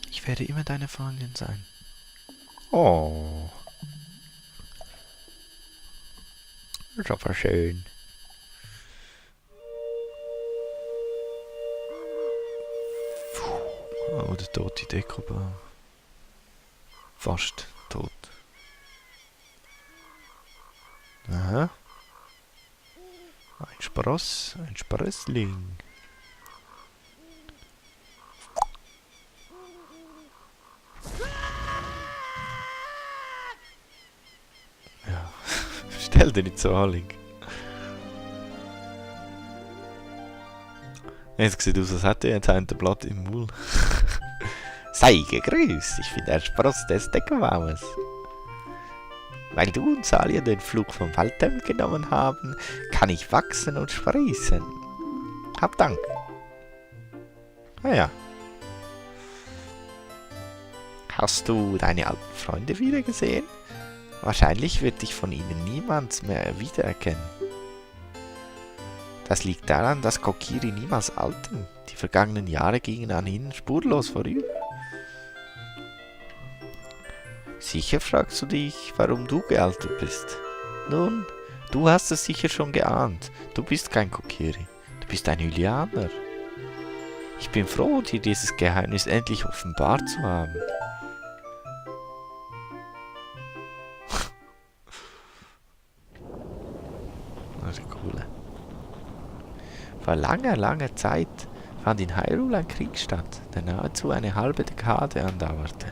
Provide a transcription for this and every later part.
Ich werde immer deine Freundin sein. Oh, ist aber schön. Oh, der tote Dekobaum. Fast tot. Aha. Ein Spross, ein Sprössling. Ja, stell dir nicht so an, Link. Jetzt sieht aus, als hätte er jetzt ein Blatt im Maul. Sei gegrüßt, ich bin der Spross des Deckobaumes. Weil du und Salia den Flug vom Waldtempel genommen haben, kann ich wachsen und sprießen. Hab Dank. Ah ja. Hast du deine alten Freunde wieder gesehen? Wahrscheinlich wird dich von ihnen niemand mehr wiedererkennen. Das liegt daran, dass Kokiri niemals alterten. Die vergangenen Jahre gingen an ihnen spurlos vorüber. Sicher fragst du dich, warum du gealtert bist. Nun, du hast es sicher schon geahnt. Du bist kein Kokiri. Du bist ein Hylianer. Ich bin froh, dir dieses Geheimnis endlich offenbart zu haben. Das ist cool. Vor langer, langer Zeit fand in Hyrule ein Krieg statt, der nahezu eine halbe Dekade andauerte.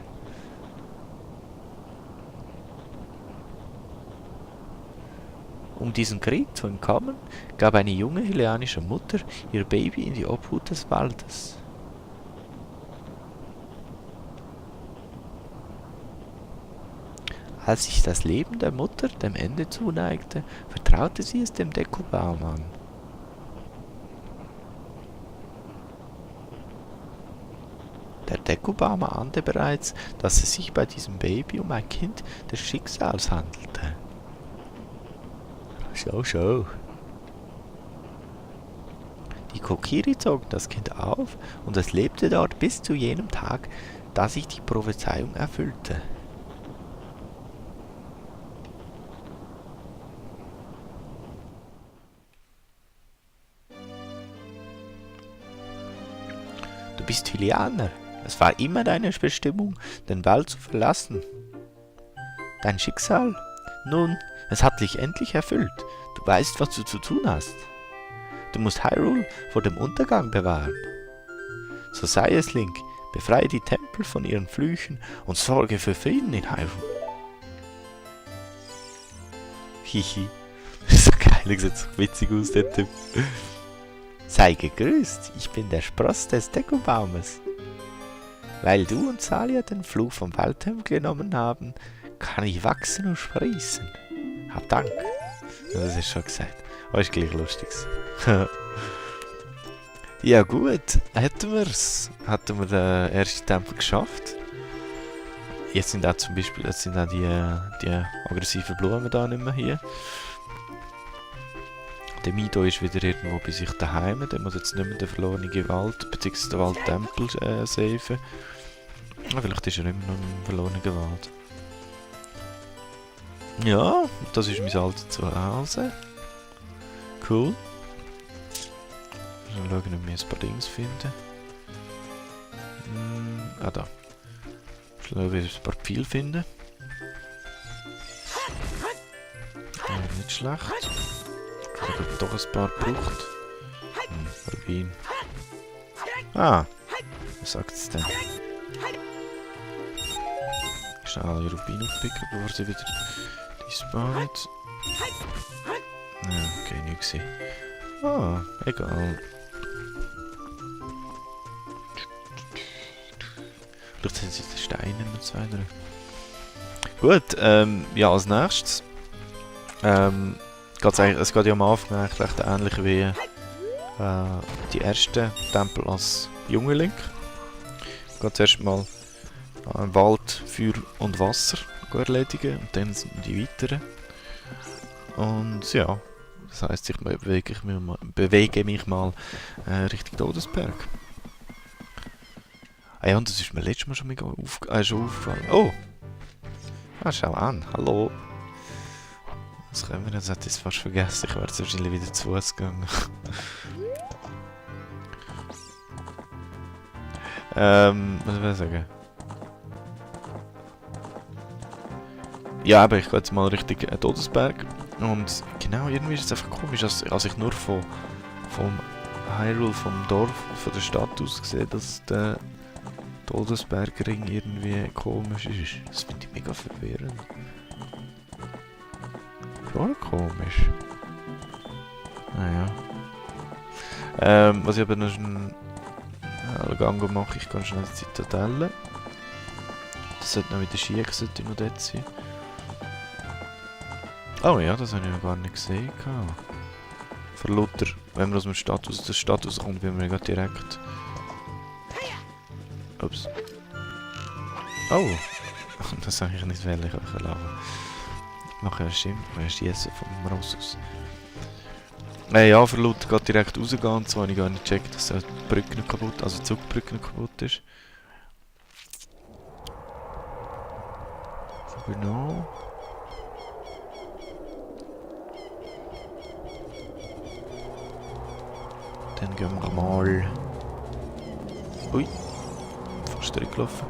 Um diesem Krieg zu entkommen, gab eine junge hylianische Mutter ihr Baby in die Obhut des Waldes. Als sich das Leben der Mutter dem Ende zuneigte, vertraute sie es dem Dekobaum an. Der Dekobaum ahnte bereits, dass es sich bei diesem Baby um ein Kind des Schicksals handelte. Schau. Die Kokiri zogen das Kind auf und es lebte dort bis zu jenem Tag, da sich die Prophezeiung erfüllte. Du bist Hylianer. Es war immer deine Bestimmung, den Wald zu verlassen. Dein Schicksal? Nun, es hat dich endlich erfüllt. Du weißt, was du zu tun hast. Du musst Hyrule vor dem Untergang bewahren. So sei es, Link. Befreie die Tempel von ihren Flüchen und sorge für Frieden in Hyrule. Hihi. So geil, sieht so witzig aus, der Typ. Sei gegrüßt, ich bin der Spross des Dekobaumes. Weil du und Salia den Flug vom Waldtempel genommen haben, kann ich wachsen und sprießen. Hab Dank. Ja, das ist schon gesagt. Aber ist gleich lustig. Ja gut, hätten wir den ersten Tempel geschafft. Jetzt sind auch zum Beispiel die aggressiven Blumen da nicht mehr hier. Der Mido ist wieder irgendwo bei sich daheim. Der muss jetzt nicht mehr den verlorenen Wald bzw. den Waldtempel safen. Ja, vielleicht ist er immer noch im verlorenen Wald. Ja, das ist mein altes Zuhause. Cool. Mal schauen, ob wir ein paar Dings finden. Da. Schauen, ob wir ein paar Pfeile finden. Nicht schlecht. Ich habe doch ein paar gebraucht. Rubin. Ah, was sagt es denn? Schnell alle Rubin aufpicken, bevor sie wieder despawnt. Ja, okay, nicht gesehen. Ah, egal. Vielleicht sind sie die Steine mit 2, 3. Gut, ja, als nächstes. Es geht ja am Anfang eigentlich recht ähnlich wie die ersten Tempel als junger Link. Ich gehe zuerst mal Wald, Feuer und Wasser erledigen und dann sind die weiteren. Und ja, Das heisst, ich bewege mich mal Richtung Todesberg. Ah ja, und das ist mir letztes Mal schon mega aufgefallen. Oh! Ah, schau an. Hallo. Was können wir denn? Das hätte ich fast vergessen. Ich werde jetzt wahrscheinlich wieder zu Fuß gegangen. Was will ich sagen? Ja, aber ich gehe jetzt mal Richtung Todesberg. Und genau, irgendwie ist es einfach komisch, als ich nur vom Hyrule, vom Dorf, von der Stadt aus sehe, dass der Todesbergring irgendwie komisch ist. Das finde ich mega verwirrend. Schon komisch. Naja. Was ich aber noch einen Gang mache, ich gehe schnell in die Zitadelle. Das sollte noch wieder schick, sollte noch dort sein. Oh ja, das habe ich noch gar nicht gesehen. Für Luther, wenn man aus der Stadt rauskommt, bin wir direkt. Ups. Oh! Das habe ich nicht wirklich laufen. Ich mache ja stimmt, ich schießen vom Ross aus. Ja, für Luther geht direkt rausgehen, und zwar habe ich gar nicht gecheckt, dass die Brücke noch kaputt, also die Zugbrücke noch kaputt ist. Genau. Dann gehen wir mal... Ui, fast durchgelaufen.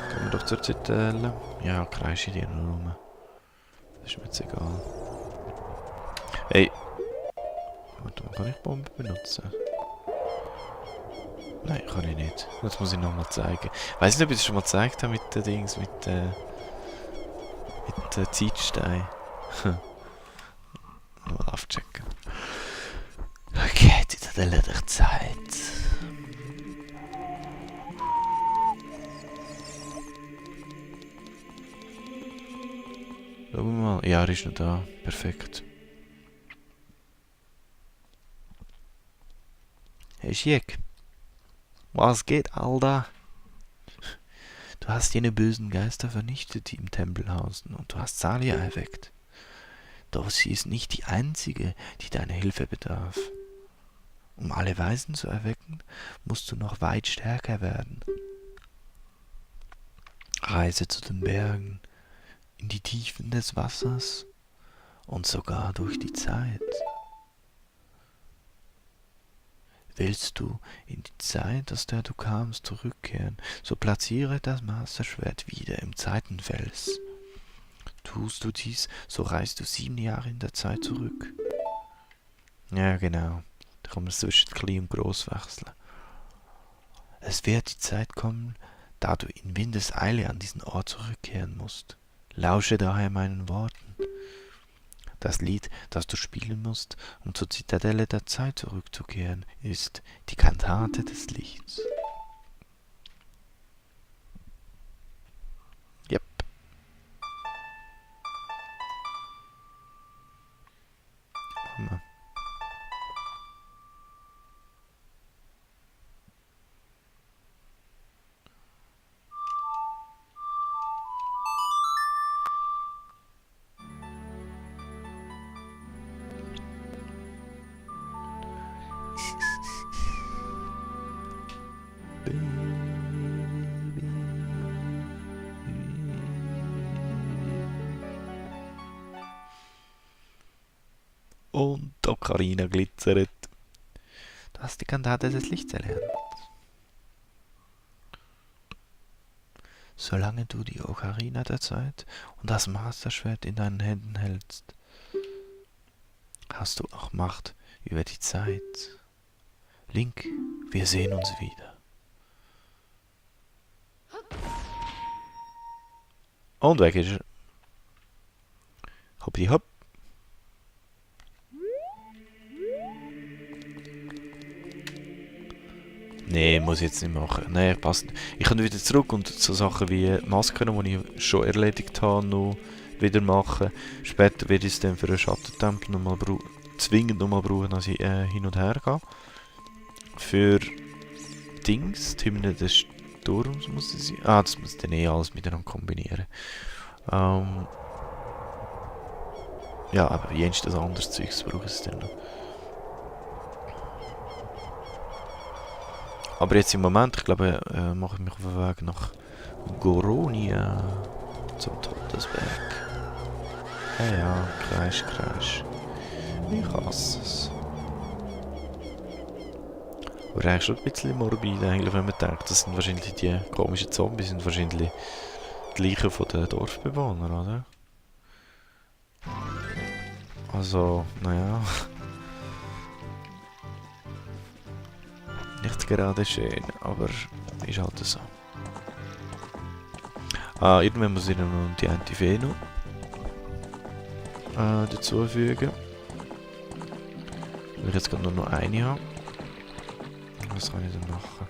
Gehen wir doch zur Zitadelle. Ja, kreische die noch rum. Das ist mir jetzt egal. Hey! Warte mal, kann ich Bomben benutzen? Nein, kann ich nicht. Das muss ich nochmal zeigen. Ich weiss nicht, ob ich das schon mal gezeigt habe mit den Dings, mit den Zeitsteinen. Mal abchecken. Okay, Zitadelle der Zeit. Schauen wir mal. Ja, er ist noch da. Perfekt. Hey Schick. Was geht, Alter? Du hast jene bösen Geister vernichtet, die im Tempel hausen, und du hast Salia erweckt. Doch sie ist nicht die einzige, die deiner Hilfe bedarf. Um alle Weisen zu erwecken, musst du noch weit stärker werden. Reise zu den Bergen, in die Tiefen des Wassers und sogar durch die Zeit. Willst du in die Zeit, aus der du kamst, zurückkehren, so platziere das Masterschwert wieder im Zeitenfels. Tust du dies, so reist du 7 Jahre in der Zeit zurück. Ja, genau. Da kann man zwischen klein und groß wechseln. Es wird die Zeit kommen, da du in Windeseile an diesen Ort zurückkehren musst. Lausche daher meinen Worten. Das Lied, das du spielen musst, um zur Zitadelle der Zeit zurückzukehren, ist die Kantate des Lichts. Yep. Hammer. Und Ocarina glitzert. Du hast die Kantate des Lichts erlernt. Solange du die Ocarina der Zeit und das Masterschwert in deinen Händen hältst, hast du auch Macht über die Zeit. Link, wir sehen uns wieder. Und weg ist er. Hoppidi hopp. Nee, muss ich jetzt nicht machen. Nee, passt nicht. Ich kann wieder zurück und so Sachen wie Masken, die ich schon erledigt habe, noch wieder machen. Später werde ich es dann für einen Schattentempel nochmal zwingend nochmal brauchen, als ich hin und her gehe. Für Dings, die Hymne des Sturms muss es sein. Ah, das muss ich dann eh alles miteinander kombinieren. Ja, aber jenst das anderes Zeugs brauche ich dann noch. Aber jetzt im Moment, ich glaube, mache ich mich auf den Weg nach Goronia zum Todesberg. Ja, ja, Kreisch. Ich hasse es. Aber eigentlich schon ein bisschen morbide, eigentlich, wenn man denkt, das sind wahrscheinlich die komischen Zombies, sind wahrscheinlich die Leichen von den Dorfbewohnern, oder? Also, naja. Nicht gerade schön, aber ist halt so. Ah, irgendwann muss ich noch die Antiveno dazufügen. Weil ich jetzt gerade nur noch eine habe. Was kann ich denn machen?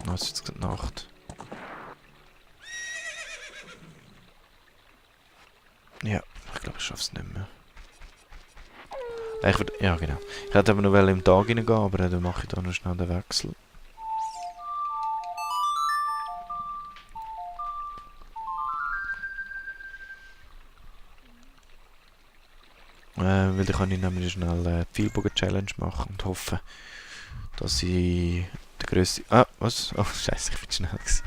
Oh, es ist jetzt gerade Nacht. Ja, ich glaube, ich schaffe es nicht mehr. Ja, genau. Ich hätte aber noch im Tag reingehen, aber dann mache ich da noch schnell den Wechsel. Weil dann kann ich nämlich schnell die Pfeilbogen-Challenge machen und hoffe, dass ich der grösste... Ah, was? Oh, scheiße, ich bin schnell gewesen.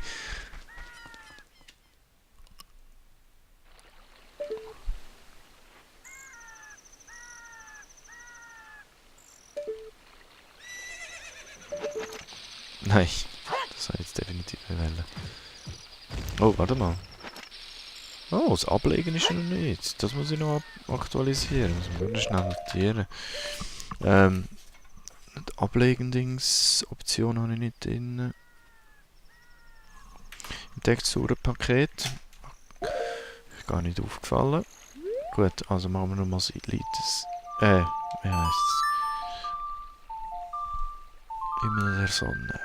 Nein, das soll jetzt definitiv nicht wählen. Oh, warte mal. Oh, das Ablegen ist noch nicht. Das muss ich noch aktualisieren. Das muss ich schnell notieren. Die Ablegen-Dings-Option habe ich nicht drin. Im Texturenpaket. Ist gar nicht aufgefallen. Gut, also machen wir nochmal das Elites. Wie heisst es? Himmel der Sonne.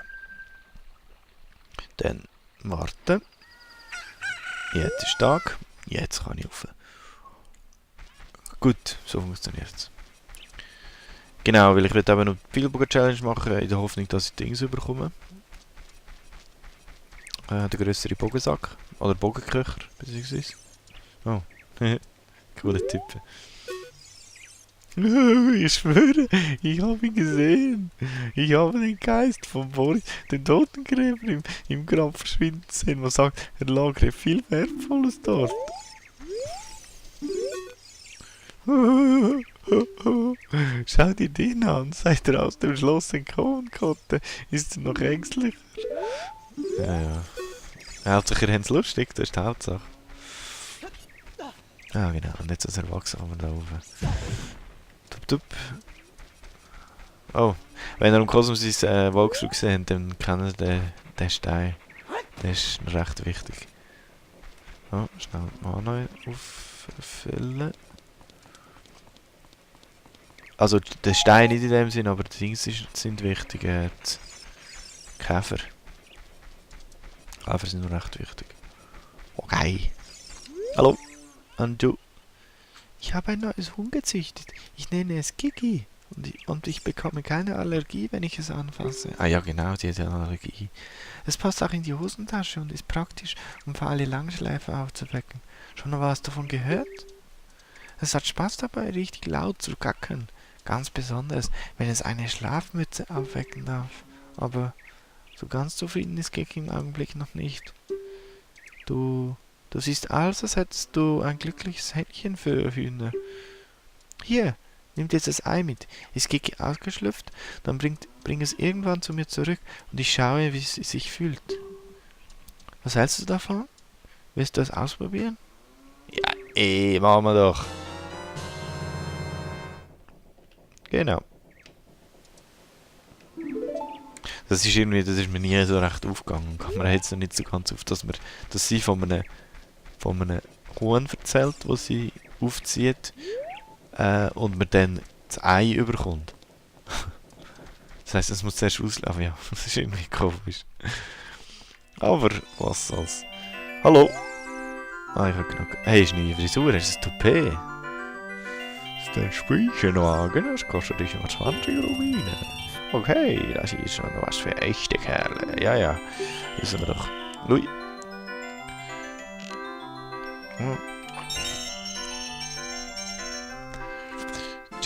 Dann warten. Jetzt ist Tag. Jetzt kann ich rauf. Gut, so funktioniert es. Genau, weil ich will eben noch die Pfeilbogen-Challenge machen, in der Hoffnung, dass ich Dings bekomme. Der grössere Bogensack. Oder Bogenköcher, beziehungsweise. Oh, coole Typen. Ich schwöre, ich habe ihn gesehen. Ich habe den Geist von Boris, den Totengräber, im Grab verschwinden sehen, was sagt, er lagere viel Wertvolles dort. Schau dir den an, seit er aus dem Schloss entkommen konnte, ist er noch ängstlicher. Ja. Hauptsache, ihr habt es lustig, das ist die Hauptsache. Ah, genau, und jetzt als Erwachsener da oben. Tup. Oh, wenn ihr im Kosmos sein Walkthrough gesehen habt, dann kennt ihr den Stein. Der ist recht wichtig. Oh, schnell Mana auffüllen. Also, der Stein nicht in dem Sinn, aber die Dings sind wichtig. Die Käfer. Käfer sind noch recht wichtig. Okay. Hallo. Und du? Ich habe ein neues Huhn gezüchtet. Ich nenne es Kiki. Und ich bekomme keine Allergie, wenn ich es anfasse. Ah ja, genau, die hat ja eine Allergie. Es passt auch in die Hosentasche und ist praktisch, um für alle Langschläfer aufzuwecken. Schon noch was davon gehört? Es hat Spaß dabei, richtig laut zu gackern. Ganz besonders, wenn es eine Schlafmütze aufwecken darf. Aber so ganz zufrieden ist Kiki im Augenblick noch nicht. Du siehst aus, als hättest du ein glückliches Händchen für Hühner. Hier, nimm jetzt das Ei mit. Ist Kiki ausgeschlüpft, dann bring es irgendwann zu mir zurück und ich schaue, wie es sich fühlt. Was hältst du davon? Willst du es ausprobieren? Ja, machen wir doch. Genau. Das ist mir nie so recht aufgegangen. Kam mir jetzt noch nicht so ganz auf, dass sie von einem Huhn erzählt, das sie aufzieht, und man dann das Ei überkommt. Das heisst, es muss zuerst auslaufen. Ja, das ist irgendwie komisch. Aber was soll's. Hallo! Ah, ich hab genug. Hey, ist eine neue Frisur, ist ein Toupet? Ist ein Spielchenwagen? Das kostet dich nur 20 Rubine. Okay, das ist schon was für echte Kerle. Ja, wissen wir doch. Lui.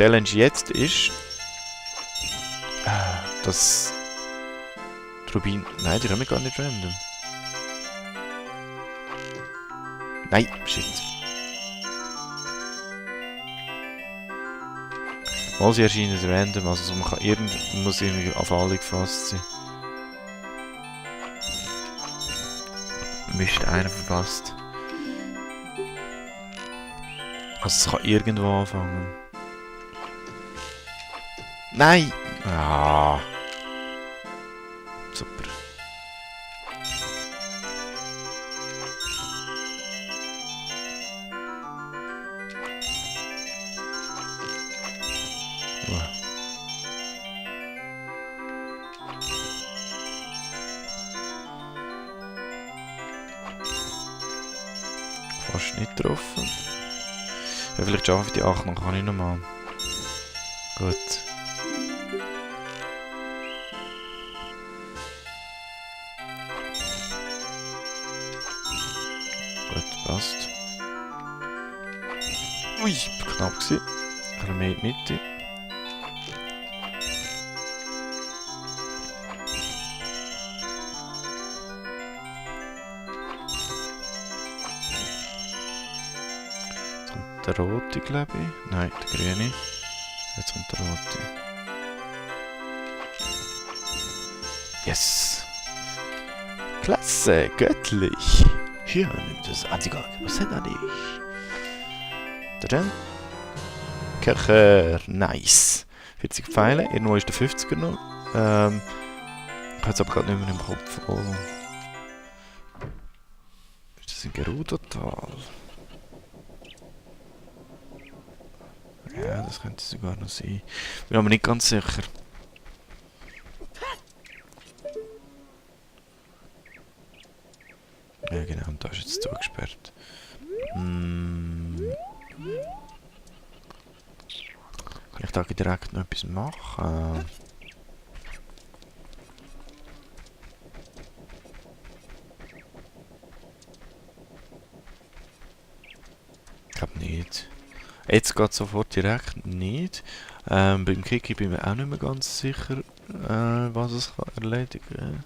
Challenge jetzt ist, dass die Rubin... Nein, die kommen gar nicht random. Nein, shit. Mal sie erscheinen random, also so man kann muss irgendwie auf alle gefasst sein. Mist, einer verpasst. Also es kann irgendwo anfangen. Nein! Ah. Super. Fast nicht getroffen. Ja, vielleicht schaffe ich die 8, dann kann ich nochmal. Gut. Gut, passt. Ui, knapp gewesen. Ein bisschen mehr in die Mitte. Der rote, glaube ich. Nein, der grüne. Jetzt kommt der rote. Yes! Klasse, göttlich! Hier nimmt das Antigag. Was sind da nicht? Da Kircher, nice! 40 Pfeile, irgendwo ist der 50er noch. Ich habe jetzt aber gerade nicht mehr im Kopf. Oh. Ist das ein Gerudo-Tal? Ja, das könnte sogar noch sein. Bin aber nicht ganz sicher. Ja genau, und da ist jetzt zugesperrt. Kann ich da direkt noch etwas machen? Ich glaube nicht. Jetzt geht es sofort direkt nicht. Beim Kiki bin ich mir auch nicht mehr ganz sicher, was es kann erledigen kann.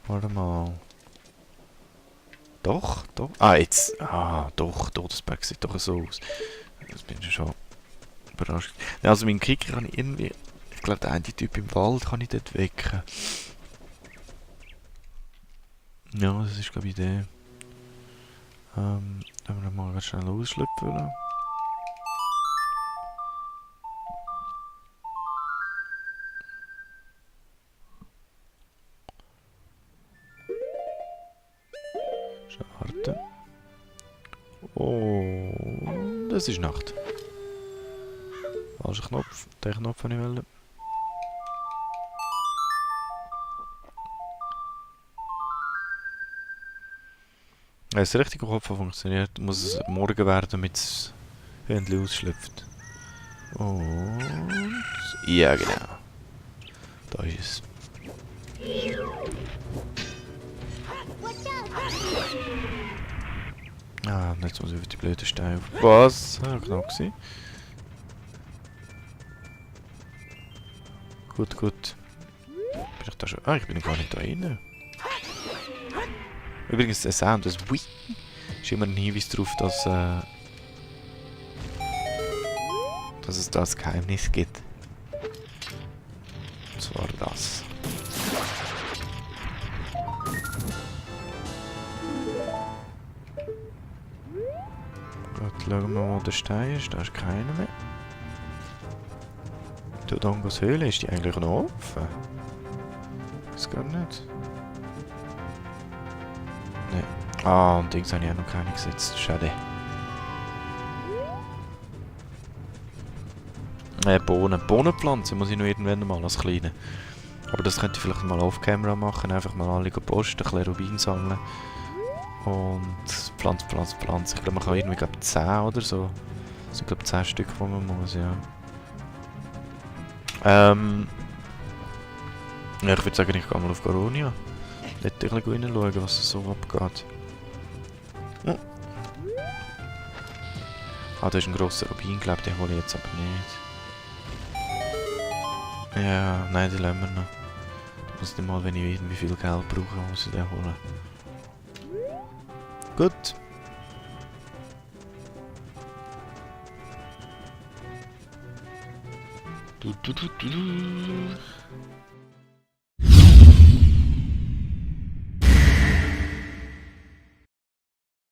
Warte mal. Doch, doch. Ah, jetzt. Ah, doch, Todesberg sieht doch so aus. Das bin ich schon überrascht. Ja, also mein Kiki kann ich irgendwie... Ich glaube, der eine Typ im Wald kann ich dort wecken. Ja, das ist glaube ich der. Wenn wir mal ganz schnell ausschlüpfen. Schade. Oh, das ist Nacht. Falscher Knopf. Den Knopf habe ich wollen. Wenn es richtig im Kopf funktioniert, muss es morgen werden, damit es endlich ausschlüpft. Und... ja, genau. Da ist es. Ah, jetzt muss ich auf die blöden Steine auf. Was? Ah, knapp gewesen. Gut, gut. Bin ich da schon... Ah, ich bin gar nicht da rein. Übrigens, der Sound, das Wii, ist immer ein Hinweis darauf, dass es das Geheimnis gibt. Und zwar das. Gut, schauen wir mal, wo der Stein ist. Da ist keiner mehr. Die Dongos Höhle, ist die eigentlich noch offen? Ich weiß gar nicht. Nein. Ah, und Dings habe ich auch noch keine gesetzt. Schade. Bohnen. Bohnenpflanzen muss ich noch irgendwann mal als kleine. Aber das könnte ich vielleicht mal off-camera machen. Einfach mal alle posten, ein bisschen Rubin sammeln. Und Pflanze. Ich glaube, man kann irgendwie 10 oder so. Das sind glaube 10 Stück, die man muss, ja. Ja, ich würde sagen, ich gehe mal auf Garonia. Dort ein bisschen reinschauen, was so abgeht. Ah, da ist ein grosser Rubin, glaube den hole ich jetzt aber nicht. Ja, nein, den lassen wir noch. Da muss ich mal, wenn ich irgendwie viel Geld brauche, muss ich den holen. Gut. Du.